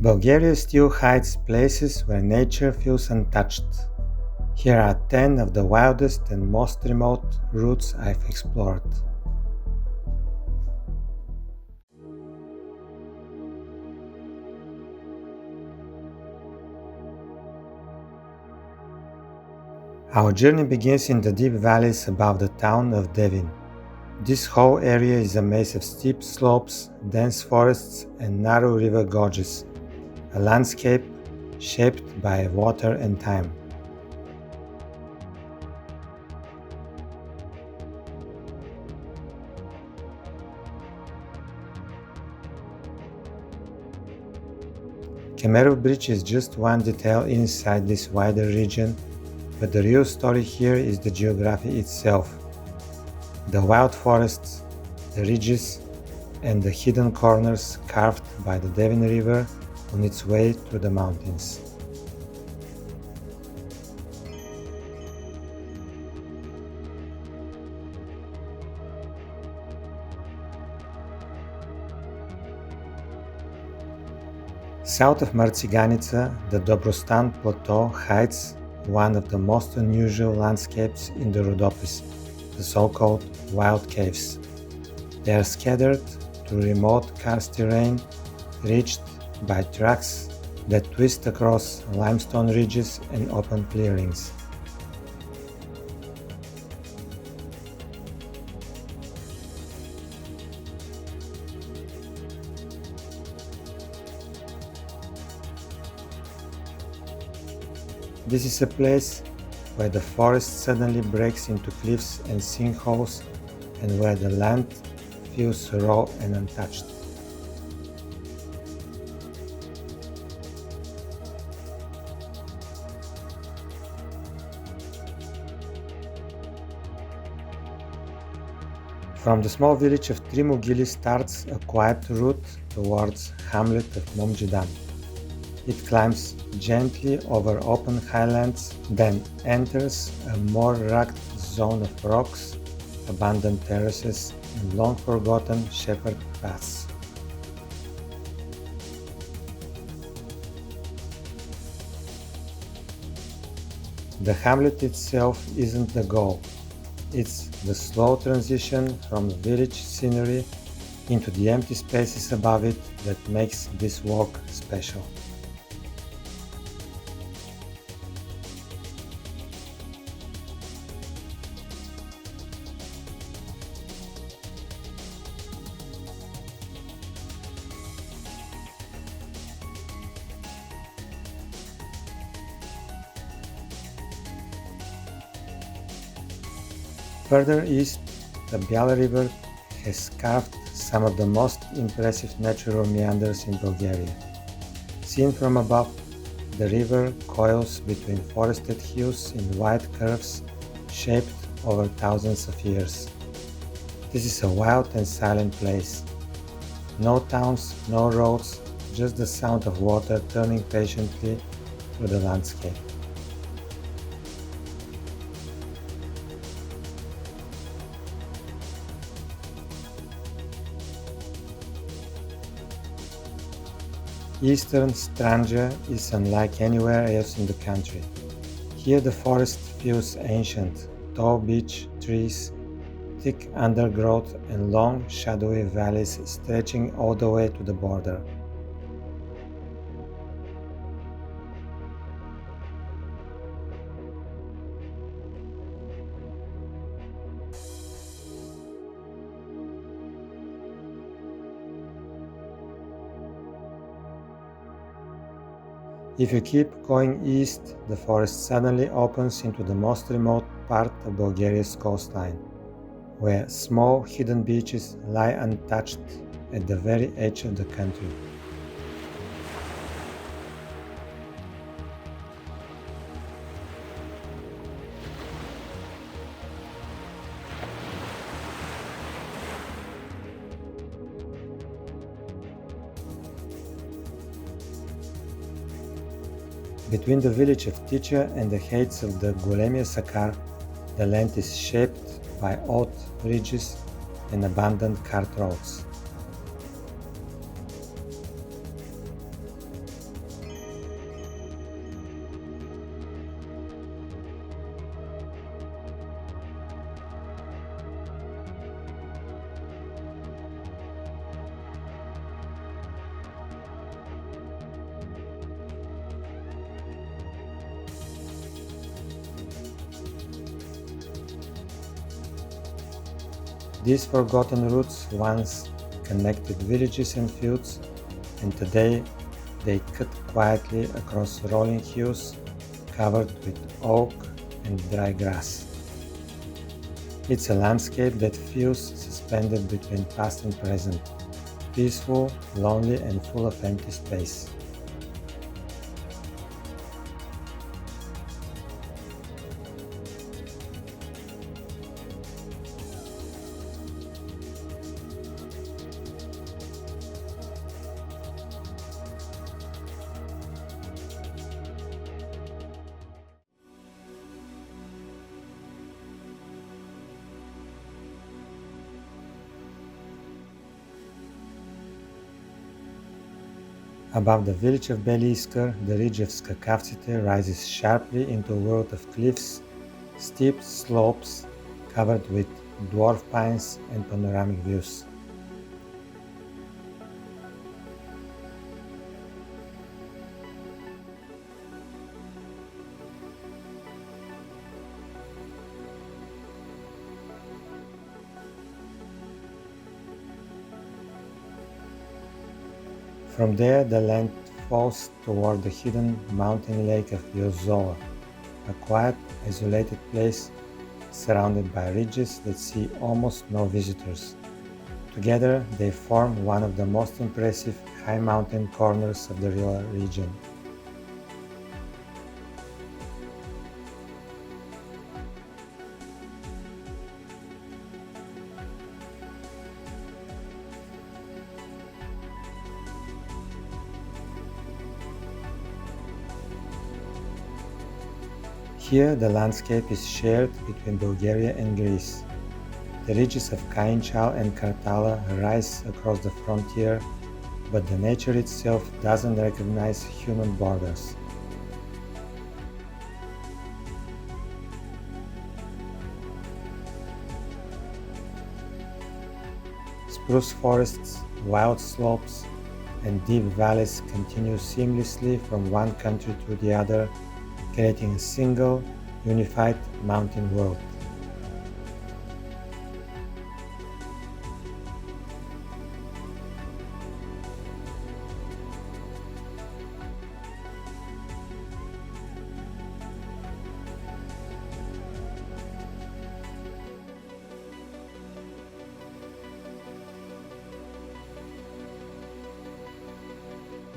Bulgaria still hides places where nature feels untouched. Here are 10 of the wildest and most remote routes I've explored. Our journey begins in the deep valleys above the town of Devin. This whole area is a maze of steep slopes, dense forests, and narrow river gorges, a landscape shaped by water and time. Kemerov Bridge is just one detail inside this wider region, but the real story here is the geography itself. The wild forests, the ridges, and the hidden corners carved by the Devin River on its way through the mountains. South of Marciganica, the Dobrostan plateau hides one of the most unusual landscapes in the Rhodopis, the so-called wild caves. They are scattered through remote karst terrain reached by tracks that twist across limestone ridges and open clearings. This is a place where the forest suddenly breaks into cliffs and sinkholes, and where the land feels raw and untouched. From the small village of Tri Mogili starts a quiet route towards hamlet of Mumdzhidam. It climbs gently over open highlands, then enters a more rugged zone of rocks, abandoned terraces, and long-forgotten shepherd paths. The hamlet itself isn't the goal. It's the slow transition from village scenery into the empty spaces above it that makes this walk special. Further east, the Byala River has carved some of the most impressive natural meanders in Bulgaria. Seen from above, the river coils between forested hills in wide curves shaped over thousands of years. This is a wild and silent place. No towns, no roads, just the sound of water turning patiently through the landscape. Eastern Strandzha is unlike anywhere else in the country. Here the forest feels ancient, tall beech trees, thick undergrowth and long, shadowy valleys stretching all the way to the border. If you keep going east, the forest suddenly opens into the most remote part of Bulgaria's coastline, where small hidden beaches lie untouched at the very edge of the country. Between the village of Ticha and the heights of the Golyam Sakar, the land is shaped by odd ridges and abandoned cart roads. These forgotten routes once connected villages and fields, and today they cut quietly across rolling hills covered with oak and dry grass. It's a landscape that feels suspended between past and present, peaceful, lonely, and full of empty space. Above the village of Beli, Iskar, the ridge of Skakavtsite rises sharply into a world of cliffs, steep slopes covered with dwarf pines and panoramic views. From there, the land falls toward the hidden mountain lake of Yozola, a quiet, isolated place surrounded by ridges that see almost no visitors. Together, they form one of the most impressive high mountain corners of the Rila region. Here, the landscape is shared between Bulgaria and Greece. The ridges of Kainchal and Kartala rise across the frontier, but the nature itself doesn't recognize human borders. Spruce forests, wild slopes, and deep valleys continue seamlessly from one country to the other, creating a single, unified mountain world.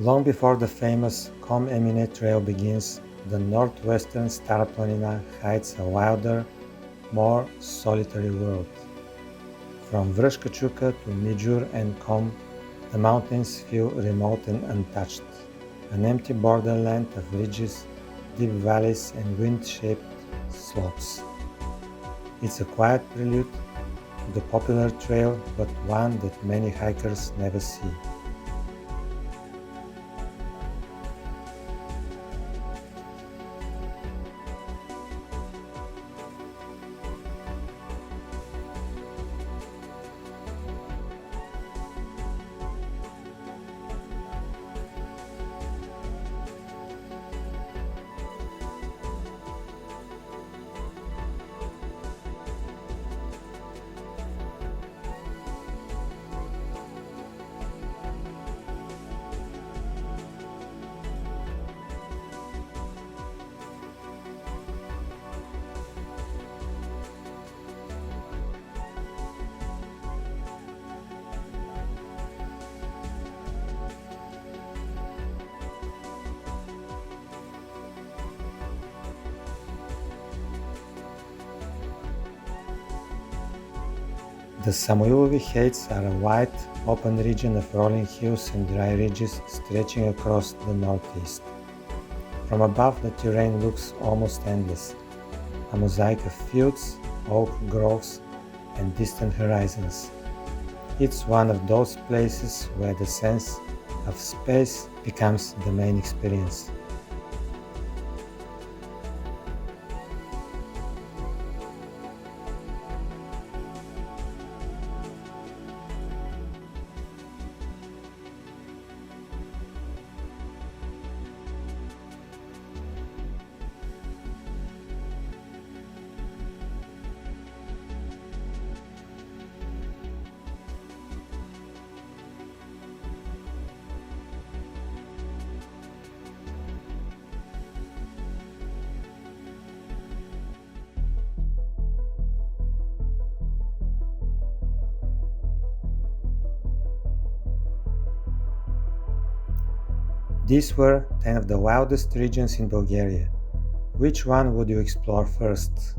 Long before the famous Kom trail begins, the northwestern Stara Planina hides a wilder, more solitary world. From Vrashka Chuka to Midzhur and Kom, the mountains feel remote and untouched, an empty borderland of ridges, deep valleys, and wind-shaped slopes. It's a quiet prelude to the popular trail, but one that many hikers never see. The Samoilovi Heights are a wide, open region of rolling hills and dry ridges stretching across the northeast. From above, the terrain looks almost endless, a mosaic of fields, oak groves, and distant horizons. It's one of those places where the sense of space becomes the main experience. These were 10 of the wildest regions in Bulgaria. Which one would you explore first?